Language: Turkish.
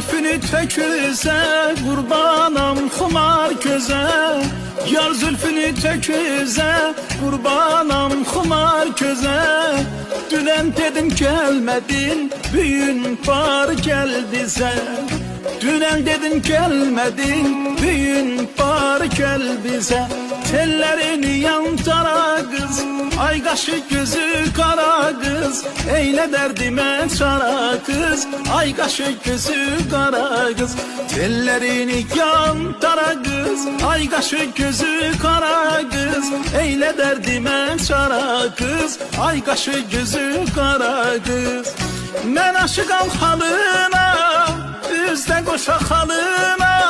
zülfünü töküze, kurbanam xumar göze. Yar zülfünü töküze, kurbanam xumar göze. Dünen dedim gelmedin, büyün var gel bize. Dünen dedim gelmedin, büyün var gel bize. Tellerini yantara kız, ay kaşı gözü kara kız. Eyle derdime çara kız, ay kaşı gözü kara kız. Tellerini yantara kız, ay kaşı gözü kara kız. Eyle derdime çara kız, ay kaşı gözü kara kız. Ben aşıkam halına, üzde koşa halına.